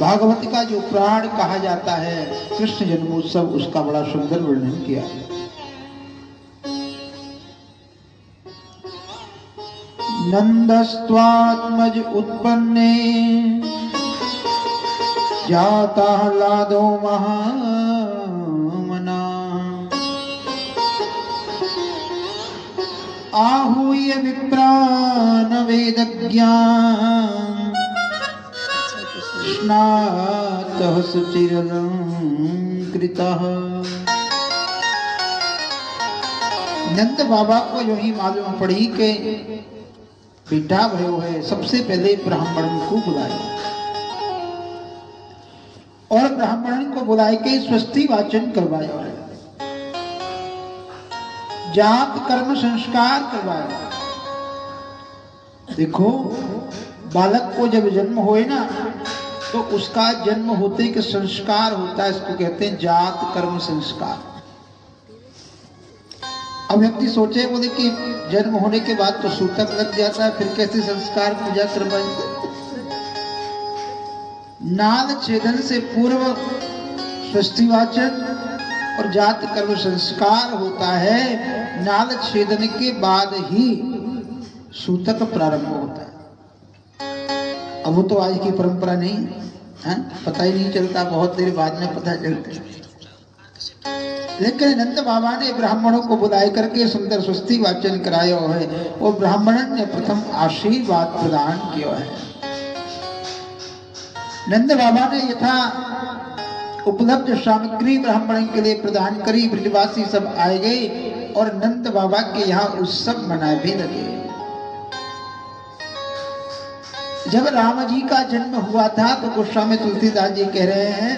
भागवत का जो प्राण कहा जाता है कृष्ण जन्मोत्सव, उसका बड़ा सुंदर वर्णन किया। नंदस्त्वात्मज उत्पन्ने जाता लादो महामना आहूय विप्रान वेदज्ञान स्नातः सुचिरलंकृतः। नंद बाबा को जो ही मालूम पड़ी कि बेटा भयो है, सबसे पहले ब्राह्मण को बुलाया और ब्राह्मण को बुलाए के स्वस्ति वाचन करवाया है, जात कर्म संस्कार करवाया। देखो बालक को जब जन्म होए ना तो उसका जन्म होते के संस्कार होता है, इसको कहते हैं जात कर्म संस्कार। अब व्यक्ति सोचे बोले कि जन्म होने के बाद तो सूतक लग जाता है, फिर कैसे संस्कार पूजा करवाए। नाल छेदन से पूर्व स्वस्ति वाचन और जात कर्म संस्कार होता है, नाल छेदन के बाद ही सूतक प्रारंभ होता है। अब वो तो आज की परंपरा नहीं है, पता ही नहीं चलता, बहुत देर बाद में पता चलता है। लेकिन नंद बाबा ने ब्राह्मणों को बुलाए करके सुंदर स्वस्ति वाचन कराया है और ब्राह्मणन ने प्रथम आशीर्वाद प्रदान किया है। नंद बाबा ने यथा उपलब्ध सामग्री ब्राह्मण के लिए प्रदान करी। ब्रजवासी सब आए गए और नंद बाबा के यहाँ उत्सव मनाए भी लगे। जब राम जी का जन्म हुआ था तो गोस्वामी तुलसीदास जी कह रहे हैं,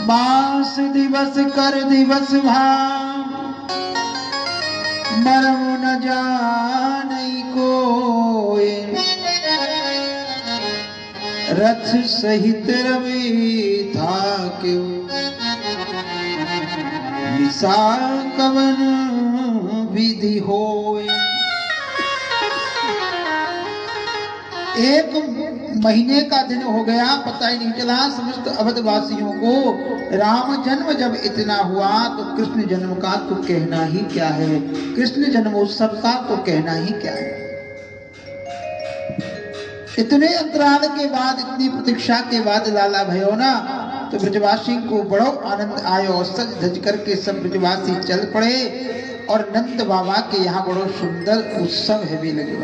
बास दिवस कर दिवस भाव मरम न जानई कोय, रथ सहित रवि था क्यों निसा कवन विधि होय। एक महीने का दिन हो गया, पता ही नहीं चला समस्त अवधवासियों को। राम जन्म जब इतना हुआ तो कृष्ण जन्म का तो कहना ही क्या है, कृष्ण जन्मोत्सव का तो कहना ही क्या है। इतने अंतराल के बाद, इतनी प्रतीक्षा के बाद लाला भयो ना, तो ब्रजवासी को बड़ो आनंद आयो। सज धज करके सब ब्रजवासी चल पड़े और नंद बाबा के यहाँ बड़ो सुंदर उत्सव है भी लगे।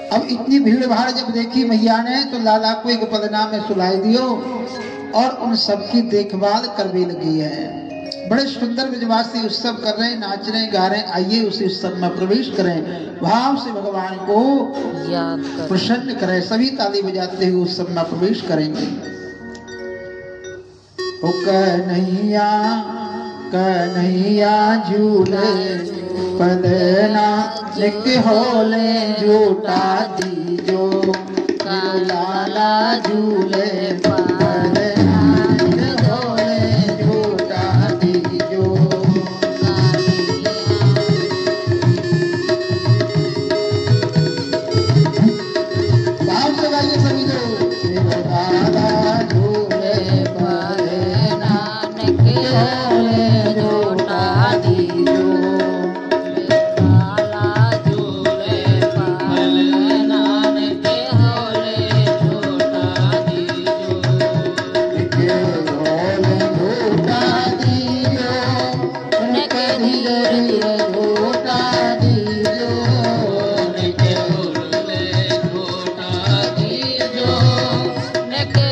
अब इतनी भीड़ भाड़ जब देखी मैया ने तो लाला को एक पलना में सुलाई दियो और उन सबकी देखभाल करने लगी है। बड़े सुंदर ब्रजवासी उत्सव कर रहे हैं, नाच रहे हैं, गा रहे हैं। आइए उसी उत्सव में प्रवेश करें, भाव से भगवान को याद प्रसन्न करें। सभी ताली बजाते हुए उत्सव में प्रवेश करेंगे। ओ कन्हैया कन्हैया झूले पलना निक होले झूठा दीजो, लाला झूले पलना निक होले झूठा दीजो। भाव से गाइए सभी लोग, लाला झूले पलना निक होले झूठा दीजो। के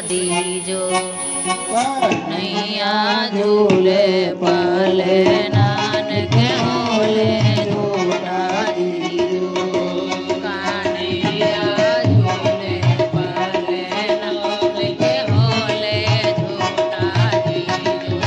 दीजो नैया झूले पाले नानक होले झूठा दीजो कान्हैया झूले पाले नानक होले झूठा दीजो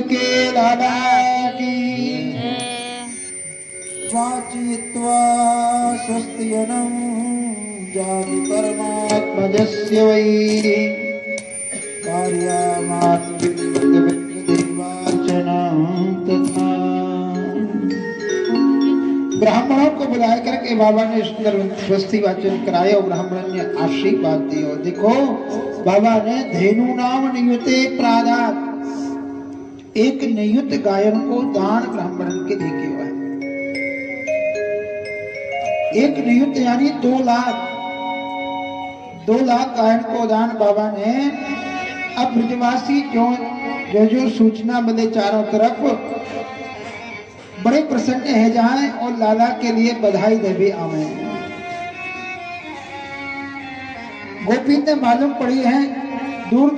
के लाला की वाचित्वा स्वस्तियनं जाति परमात्मजस्य वै ब्राह्मणों को बुला करके बाबा ने सुंदर स्वस्ति वाचन कराया और ब्राह्मण ने आशीर्वाद दिया। देखो बाबा ने धेनु नाम नियुते प्रादात, एक नियुत गायन को दान ब्राह्मण के देके हुआ है। एक नियुत यानी 2 लाख गायन को दान बाबा ने। अब ब्रजवासी जो सूचना मिले चारों तरफ बड़े प्रसन्न है जाएं और लाला के लिए बधाई देवी आवे। गोपी ने मालूम पड़ी है दूर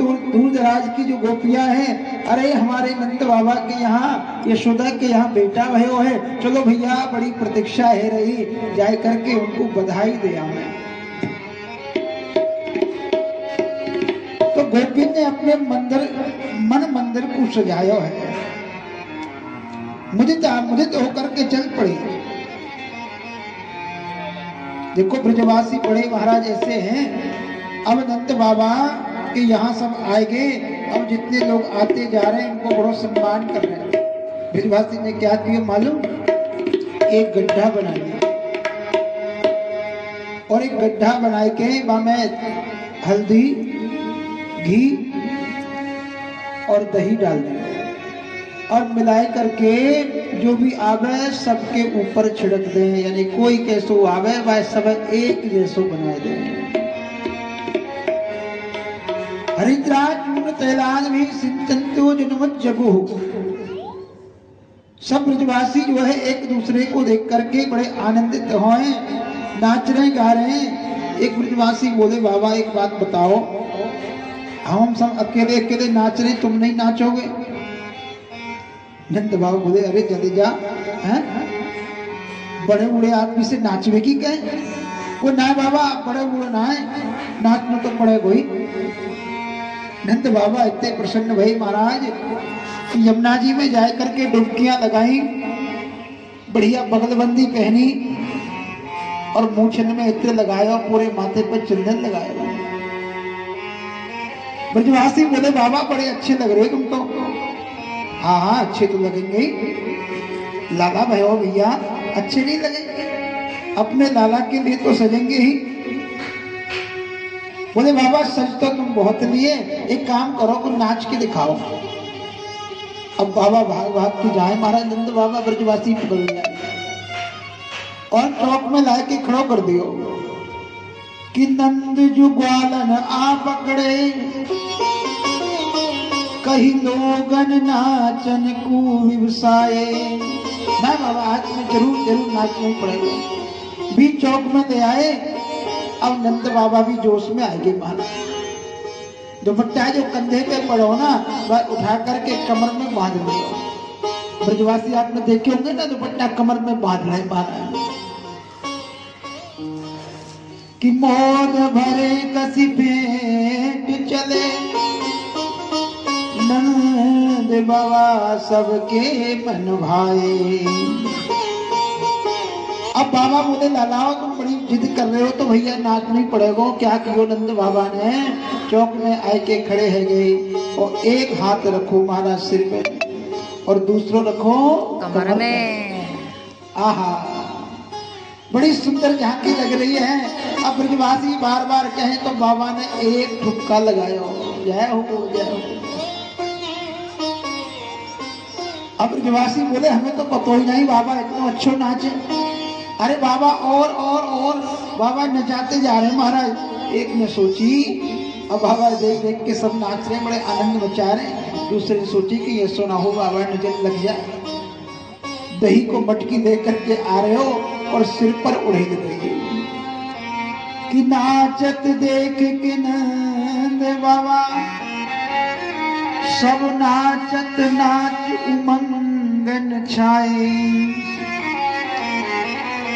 दराज की जो गोपियां हैं, अरे हमारे नंद बाबा के यहाँ यशोदा के यहाँ बेटा भयो है, चलो भैया बड़ी प्रतीक्षा है रही, जाए करके उनको बधाई दे आवे। तो गोपी ने अपने मन मंदिर को सजाया है, मुदित होकर के चल पड़ी। देखो ब्रजवासी बड़े महाराज ऐसे हैं, अब नंद बाबा के यहाँ सब आएंगे, अब जितने लोग आते जा रहे हैं उनको बड़ा सम्मान कर रहे हैं। ब्रजवासी ने क्या किया मालूम, एक गड्ढा बना लिया और एक गड्ढा बनाए के में हल्दी घी और दही डाल दिया और मिलाए करके जो भी आवे सबके ऊपर छिड़क दे, यानी कोई कैसो आवे वह सब एक जैसो बना दे। हरिद्राज चूर्ण तैलान भी सिंचंतो जनमत जगो। सब ब्रजवासी जो है एक दूसरे को देख करके बड़े आनंदित होए, नाच रहे गा रहे हैं। एक ब्रजवासी बोले बाबा एक बात बताओ, हम सब अकेले नाच रहे, तुम नहीं नाचोगे? नंद बाबा बोले अरे जल्दी जा, हैं बड़े बूढ़े आदमी से नाचवे की कहे? वो ना बाबा बड़े बूढ़े ना है, नाचना तो पड़े कोई। नंद बाबा इतने प्रसन्न भाई महाराज यमुना जी में जाए करके डुबकियां लगाई, बढ़िया बगलबंदी पहनी और मूछन में इत्र लगाया, पूरे माथे पर चंदन लगाया। ब्रजवासी बोले बाबा बड़े अच्छे लग रहे तुम तो। हाँ अच्छे तो लगेंगे, लाला भयो भैया अच्छे नहीं लगेंगे, अपने लाला के लिए तो सजेंगे ही। बोले बाबा सच तो तुम बहुत लिए, एक काम करो तुम नाच के दिखाओ। अब बाबा भाग के जाए, महाराज नंद बाबा ब्रजवासी पकड़ लिया और चौक में ला के खड़ो कर दियो कि नंद जो ग्वालन आ पकड़े, कहीं लोगन नाचन को विवसाए। ना बाबा आज में जरूर नाचना पड़ेगा। बीच चौक में ले आए, अब नंद बाबा भी जोश में आएंगे। महाराज दुपट्टा जो कंधे पे पड़ो ना वह उठा करके कमर में बांध लियो। ब्रजवासी आपने देखे होंगे ना दुपट्टा कमर में बांध रहे महाराज कि मौन भरे कसी भेंट चले, नंद बाबा सबके मन भाए। अब बाबा बोले लालाओ तुम बड़ी जिद कर रहे हो तो भैया नाच नहीं पड़ेगा। क्या कियो नंद बाबा ने चौक में आए के खड़े है गए और एक हाथ रखो महाराज सिर पे और दूसरो रखो कमर में। आहा बड़ी सुंदर झांकी लग रही है। अब ब्रजवासी बार बार कहे तो बाबा ने एक ठुक्का लगाया, जय हो जय हो। अब ब्रजवासी बोले हमें तो पता ही नहीं बाबा इतना अच्छो नाचे। अरे बाबा और बाबा नचाते जा रहे महाराज। एक ने सोची, अब बाबा देख देख के सब नाच रहे, बड़े आनंद मचा रहे। दूसरे ने सोची कि ये सोना हो बाबा नजर लग जाए। दही को मटकी दे करके आ रहे हो और सिर पर उड़ेल रही कि नाचत देख के नंद बाबा, सब नाचत नाच उमंगन छाए।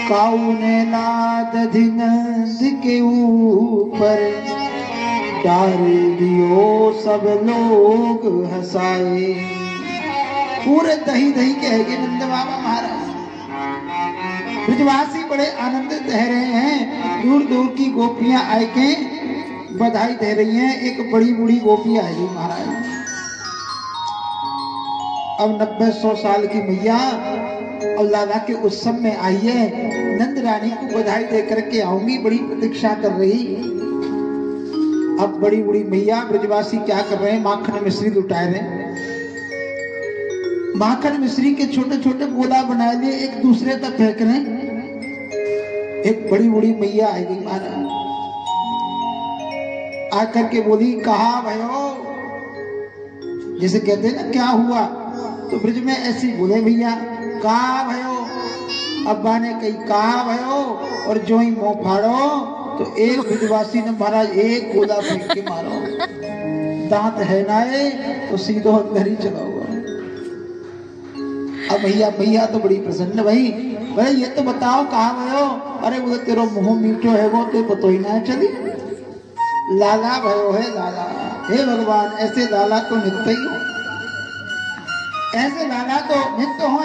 काऊ ने लाद नंद के ऊपर, डाल दियो सब लोग हंसाए। पूरे दही दही कहेंगे नंद बाबा महाराज। ब्रजवासी बड़े आनंदित रह रहे हैं। दूर दूर की गोपियां आए के बधाई दे रही हैं। एक बड़ी बूढ़ी गोपी आएगी महाराज, अब 90-100 साल की मैया और लाला के उत्सव में आई है। नंद रानी को बधाई दे करके आऊंगी, बड़ी प्रतीक्षा कर रही। अब बड़ी बूढ़ी मैया ब्रजवासी क्या कर रहे हैं, माखन मिश्री लुटाए रहे। माखन मिश्री के छोटे छोटे गोला बना लिए, एक दूसरे तक फेंक रहे। एक बड़ी बूढ़ी मैया आएगी महाराज, आकर के बोली, कहा भयो, जैसे कहते हैं ना क्या हुआ, तो ब्रज में ऐसी बोले भैया, कहा भयो। अब्बा ने कही कहा भयो, और जो ही मुंह फाड़ो तो एक ब्रजवासी ने महाराज एक गोला फेंक के मारो, दांत है नाए तो सीधो घर ही चला हुआ। अब भैया तो बड़ी प्रसन्न, भाई ये तो बताओ कहा भयो। अरे बोले तेरो मुंह मीठो है वो तो पतो ही ना चली, लाला भयो है लाला। हे भगवान, ऐसे लाला तो नित्य ही हो, ऐसे लाला तो नित्य हो।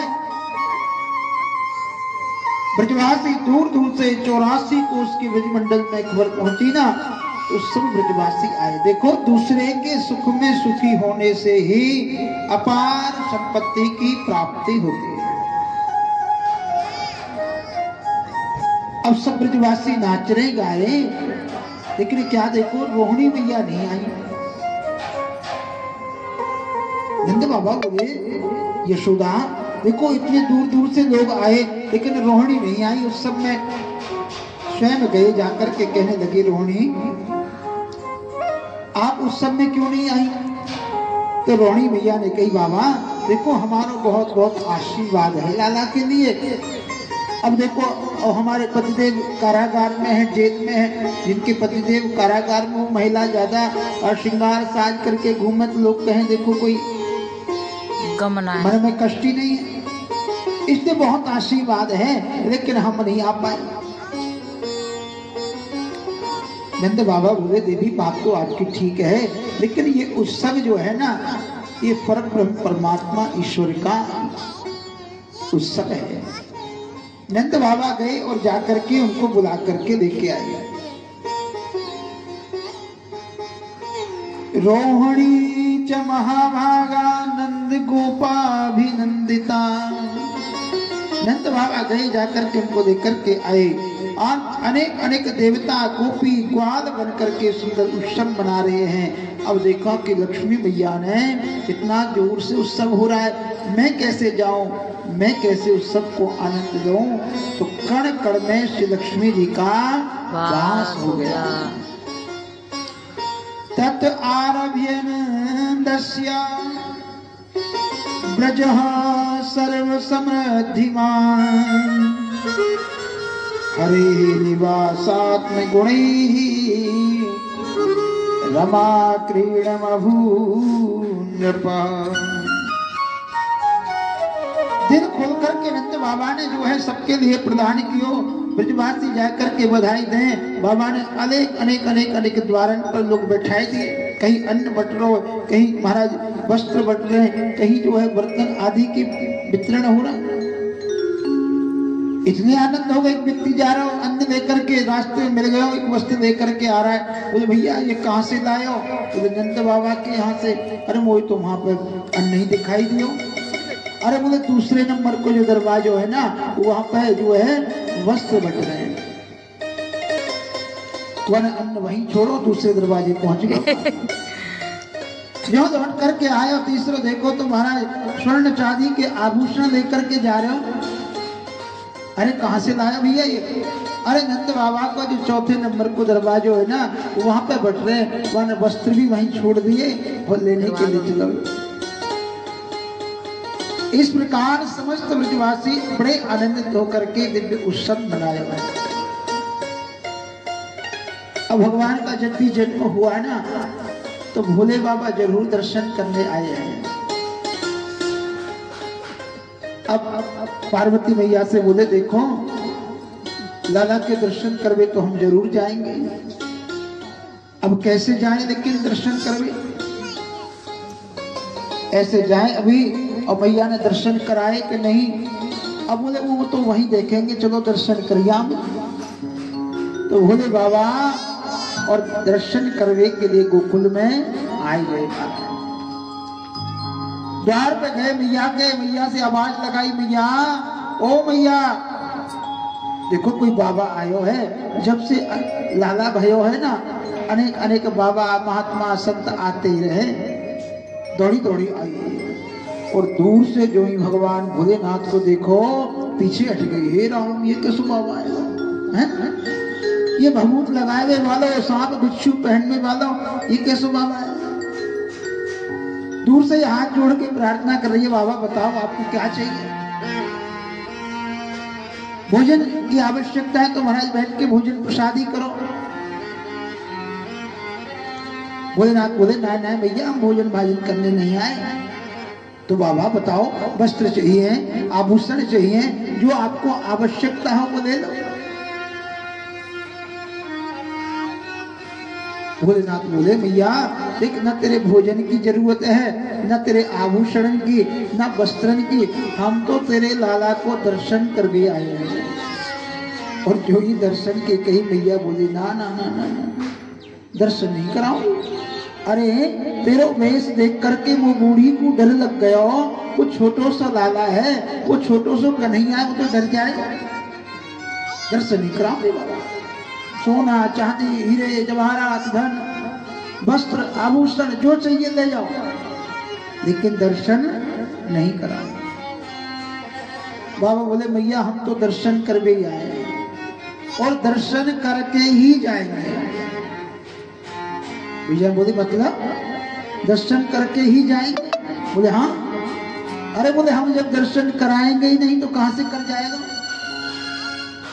ब्रजवासी दूर दूर से 84 कोस के ब्रजमंडल में खबर पहुंची ना, तो सब ब्रजवासी आए। देखो, दूसरे के सुख में सुखी होने से ही अपार संपत्ति की प्राप्ति होती है। अब सब ब्रजवासी नाच रहे गा रहे, लेकिन क्या देखो, रोहिणी मैया नहीं आई। नंद बाबा बोले, यशोदा देखो इतने दूर दूर से लोग आए लेकिन रोहिणी नहीं आई। उस सब में स्वयं गए, जाकर के कहने लगे, रोहिणी आप उस सब में क्यों नहीं आई। तो रोहिणी मैया ने कही, बाबा देखो हमारा बहुत बहुत आशीर्वाद है लाला के लिए। अब देखो, और हमारे पतिदेव कारागार में है, जेल में है। जिनके पतिदेव कारागार में वो महिला ज्यादा और श्रृंगार साज करके घूमे तो लोग कहें देखो कोई मन में कष्ट ही नहीं है, इसलिए बहुत आशीर्वाद है, लेकिन हम नहीं आ पाए। नंद बाबा बोले, देवी बात तो आपकी ठीक है, लेकिन ये उत्सव जो है ना, ये परब्रह्म परमात्मा ईश्वर का उत्सव है। नंद बाबा गए और जाकर के उनको बुला करके लेके आए। रोहिणी च महाभागा नंद गोपाभिनंदिता। नंद बाबा गए, जाकर के उनको लेकर के आए और अनेक अनेक देवता गोपी ग्वाल बन करके सुंदर उत्सव मना रहे हैं। अब देखो कि लक्ष्मी मैया ने इतना जोर से उत्सव हो रहा है, मैं कैसे जाऊं, मैं कैसे उत्सव को आनंद लूं। तो कण कण में श्री लक्ष्मी जी का वास हो गया। तत् आरभ्यन दस्या ब्रजः सर्व समृद्धिमान हरे निवासात्म गुणैः रमा क्रीडमभून्नृपा। दिल खोल करके नंद बाबा ने जो है सबके लिए प्रदान कियो। ब्रजवासी जाकर के बधाई दें। बाबा ने अनेक अनेक अनेक अनेक द्वारन पर लोग बैठाए दिए, कहीं अन्न बट रहे, कहीं महाराज वस्त्र बट रहे, कहीं जो है बर्तन आदि के वितरण हो रहा। इतने आनंद हो गए, एक व्यक्ति जा रहा हो अन्न लेकर के, रास्ते में मिल गया एक वस्त्र लेकर के आ रहा है, बोले भैया ये कहाँ से लाए हो। बोले नंद बाबा के यहाँ से। अरे मोई तो वहां पर अन्न नहीं दिखाई दियो। अरे बोले दूसरे नंबर को जो दरवाजा है ना, वहां पर जो है वस्त्र बट रहे हैं, अन्न वहीं छोड़ो, दूसरे दरवाजे पहुंच गए। जो लौट करके आए और तीसरा देखो तो महाराज स्वर्ण चांदी के आभूषण लेकर के जा रहे हो। अरे कहाँ से लाया भैया ये। अरे नंद बाबा का जो चौथे नंबर को दरवाजा है ना, वहां पे बट रहे, वहां वस्त्र भी वहीं छोड़ दिए और लेने के लिए चलो। इस प्रकार समस्त ब्रजवासी बड़े आनंदित होकर के दिव्य उत्सव मनाया है। अब भगवान का जब भी जन्म हुआ ना, तो भोले बाबा जरूर दर्शन करने आए हैं। अब पार्वती मैया से बोले, देखो लाला के दर्शन करवे तो हम जरूर जाएंगे। अब कैसे जाएं, लेकिन दर्शन करवे ऐसे जाएं अभी और मैया ने दर्शन कराए कि नहीं? अब बोले वो तो वहीं देखेंगे, चलो दर्शन करिया। तो बोले बाबा और दर्शन करने के लिए गोकुल में आए गए। द्वार पे गए मैया के, मैया से आवाज लगाई, मैया ओ मैया देखो कोई बाबा आयो है। जब से लाला भयो है ना, अनेक अनेक बाबा महात्मा संत आते ही रहे, दौड़ी दौड़ी आई और दूर से जो ही भगवान भोलेनाथ को देखो पीछे हट गई। हे राम, ये कैसे बाबा है? ये भभूत लगाए हुए वालों, सांप बिच्छू पहनने वालों, ये कैसे बाबा है? दूर से हाथ जोड़ के प्रार्थना कर रही है, बाबा बताओ आपको क्या चाहिए? भोजन की आवश्यकता है तो महाराज बैठ के भोजन प्रसादी करो। भोलेनाथ बोले ना ना भैया, हम भोजन भाजन करने नहीं आए। तो बाबा बताओ, वस्त्र चाहिए, आभूषण चाहिए, जो आपको आवश्यकता हो वो ले लो। भोलेनाथ बोले मैया देख, न तेरे भोजन की जरूरत है, न तेरे आभूषण की, न वस्त्रन की, हम तो तेरे लाला को दर्शन कर भी आए हैं। और जो ही दर्शन के कही मैया बोली ना ना ना ना, दर्शन नहीं कराऊं। अरे तेरा वेश देख करके वो बूढ़ी को डर लग गया। वो छोटो सा लाला है, वो छोटो सा कन्हैया है, वो तो डर जाएगा। दर्शन नहीं कराऊंगे बाबा। सोना चांदी हीरे जवाहरात धन वस्त्र आभूषण जो चाहिए ले जाओ, लेकिन दर्शन नहीं कराओ। बाबा बोले मैया हम तो दर्शन कर भी आए और दर्शन करके ही जाएंगे। भैया बोले मतलब दर्शन करके ही जाएंगे? बोले हाँ। अरे बोले हम जब दर्शन कराएंगे ही नहीं तो कहां से कर जाएगा?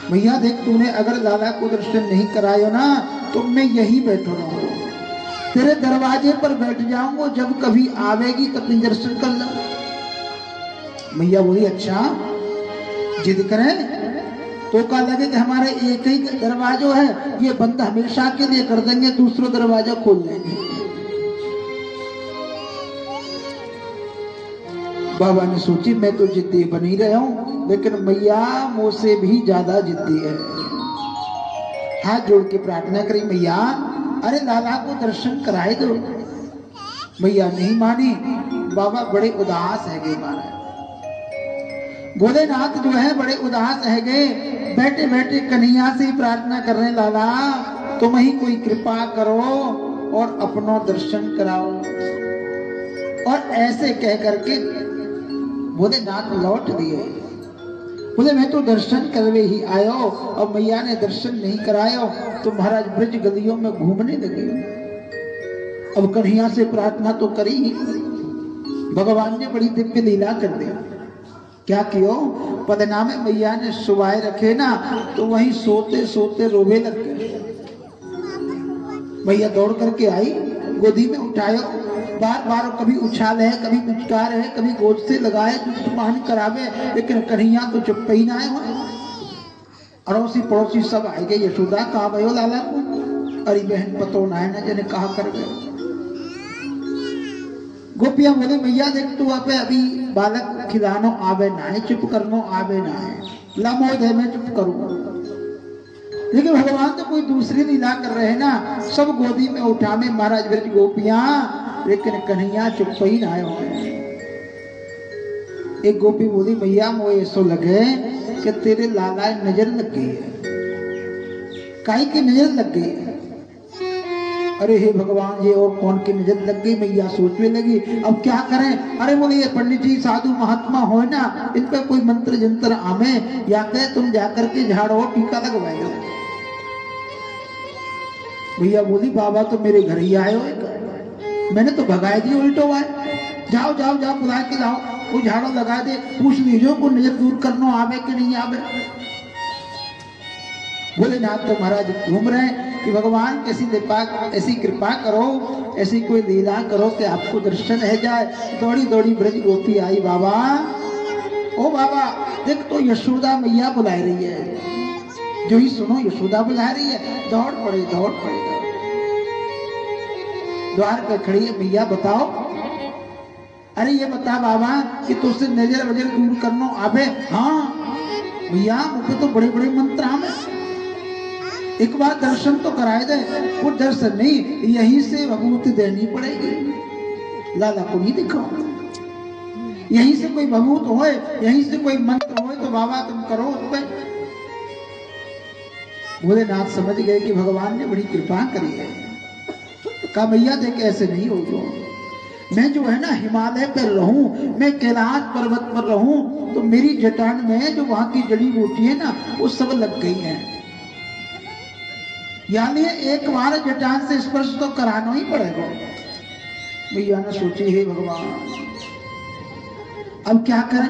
भैया देख, तूने अगर लाला को दर्शन नहीं करायो ना तो मैं यही बैठो रहूंगा, तेरे दरवाजे पर बैठ जाऊंगा, जब कभी आवेगी तब दर्शन कर लो। भैया बोली अच्छा जिद करें तो क्या लगे कि हमारे एक ही दरवाजा है, ये बंद हमेशा के लिए कर देंगे, दूसरा दरवाजा खोल लेंगे। बाबा ने सोची मैं तो जिद्दी बनी रहा हूं, लेकिन मैया मुझसे भी ज्यादा जिद्दी है। हाथ जोड़ के प्रार्थना करी, मैया अरे लाला को दर्शन कराए दो। मैया नहीं मानी। बाबा बड़े उदास है गए महाराज। भोलेनाथ जो है बड़े उदास है गए, बैठे बैठे कन्हैया से प्रार्थना कर रहे, लाला तुम ही कोई कृपा करो और अपना दर्शन कराओ। और ऐसे कह करके भोलेनाथ लौट दिए। बोले मैं तो दर्शन करवे ही आयो, और मैया ने दर्शन नहीं करायो तो महाराज ब्रज गलियों में घूमने लगे। अब कन्हैया से प्रार्थना तो करी, भगवान ने बड़ी दिव्य लीला कर दी। क्या कियो? पदना में मैया ने सुबाए रखे ना, तो वहीं सोते सोते रोवे लग गए। मैया दौड़ करके आई, गोदी में उठायो, बार बार कभी उछाल है, कभी पुचकार है, कभी गोद से लगाए, मान करावे, लेकिन कन्हैया तो चुप ही ना आए। अड़ोसी पड़ोसी सब आए गए। यशोदा कहा भयो लाला को? अरे बहन पतो ना है ना जने कहा कर गए। गोपियां बोले मैया देख तू आप अभी बालक खिलानो आवे ना है, चुप करनो आवे ना है, लमोद है मैं चुप करूं। लेकिन भगवान तो कोई दूसरी लीला कर रहे हैं ना, सब गोदी में उठा में महाराज ब्रज गोपियां, लेकिन कन्हैया चुप ही ना आए। एक गोपी बोली मैया मोए ऐसो लगे कि तेरे लाला नजर लग गई है। काई की नजर लग गई है? अरे हे भगवान ये और कौन की नजर लग गई? मैया सोचने लगी अब क्या करें। अरे बोले ये पंडित जी साधु महात्मा हो ना, इन पर कोई मंत्र जंत्र आमे, या कहे तुम जाकर के झाड़ो टीका लगवाएगा। भैया बोली बाबा तो मेरे घर ही आए हो, मैंने तो भगाए दिए उल्टो आए। जाओ जाओ जाओ बुला के लाओ, वो झाड़ो लगा दे, पूछ लीजिए को नजर दूर करना आवे कि नहीं आवे। भोलेनाथ तो महाराज घूम रहे कि भगवान ऐसी कृपा करो, ऐसी कोई लीला करो कि आपको दर्शन है जाए। दौड़ी दौड़ी ब्रज गोपी आई, बाबा ओ बाबा देख तो यशोदा मैया बुला रही है। जो ही सुनो यशोदा बुला रही है, दौड़ पड़े दौड़ पड़े। द्वार पर खड़ी है, मैया बताओ अरे ये बता बाबा कि तुझसे नजर वजर दूर करनो आवे? हाँ भैया मुझे तो बड़े बड़े मंत्र आवे, एक बार दर्शन तो कराए दे। वो दर्शन नहीं, यहीं से भभूति देनी पड़ेगी, लाला को नहीं दिखाओ। यहीं से कोई भभूत होए, यहीं से कोई मंत्र होए तो बाबा तुम करो उस पे। भोलेनाथ समझ गए कि भगवान ने बड़ी कृपा करी है। कहा भैया देख ऐसे नहीं होगा, मैं जो है ना हिमालय पर रहूं, मैं कैलाश पर्वत पर रहूं, तो मेरी जटान में जो वहां की जड़ी बूटी है ना वो सब लग गई है। यानी एक बार जटान से स्पर्श तो कराना ही पड़ेगा। भैया ने सोची हे भगवान अब क्या करें?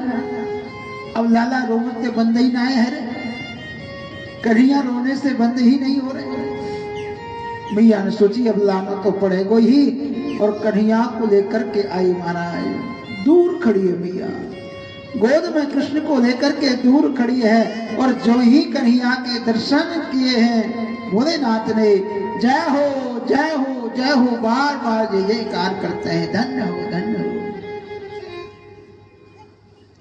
अब लाला रोने से बंद ही ना है रे, कन्हैया रोने से बंद ही नहीं हो रहे। भैया ने सोची अब लाना तो पड़ेगा ही, और कन्हैया को लेकर के आई महाराज। दूर खड़ी है मैया, गोद में कृष्ण को लेकर के दूर खड़ी है, और जो ही कन्हैया के दर्शन किए हैं भोलेनाथ ने जय हो जय हो जय हो बार बार जय जयकार करते हैं, धन्य हो धन्य हो।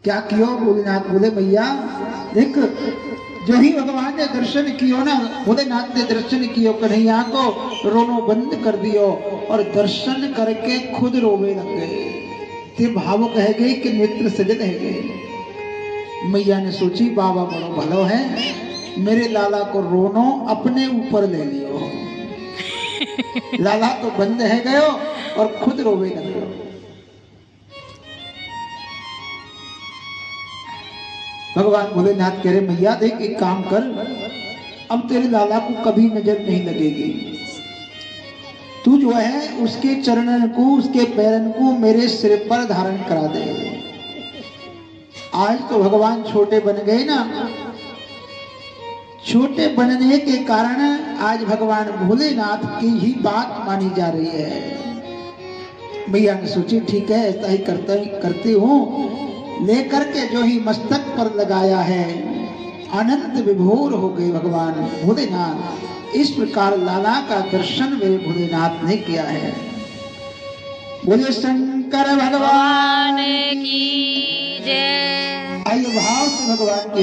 क्या कियो? भोलेनाथ बोले भैया देख, जो ही भगवान ने दर्शन कियो ना, भोलेनाथ ने दर्शन कियो कन्हैया को, रोनो बंद कर दियो और दर्शन करके खुद रोवे लग गए। ते भावुक है गए कि नेत्र सजल है गए। मैया ने सोची बाबा बड़ो भलो है, मेरे लाला को रोनो अपने ऊपर ले लियो। लाला तो बंद है गयो और खुद रोवे लग गयो। भगवान भोलेनाथ कह रहे मैया देख एक काम कर, अब तेरे लाला को कभी नजर नहीं लगेगी। तू जो है उसके चरणन को, उसके पैरन को मेरे सिर पर धारण करा दे। आज तो भगवान छोटे बन गए ना, छोटे बनने के कारण आज भगवान भोलेनाथ की ही बात मानी जा रही है। भैया ने सोची ठीक है ऐसा ही करती हूँ। लेकर के जो ही मस्तक पर लगाया है, आनंद विभोर हो गए भगवान भोलेनाथ। इस प्रकार लाला का दर्शन वे भोलेनाथ ने किया है। बोले शंकर भगवान की जय। आइए भाव से भगवान की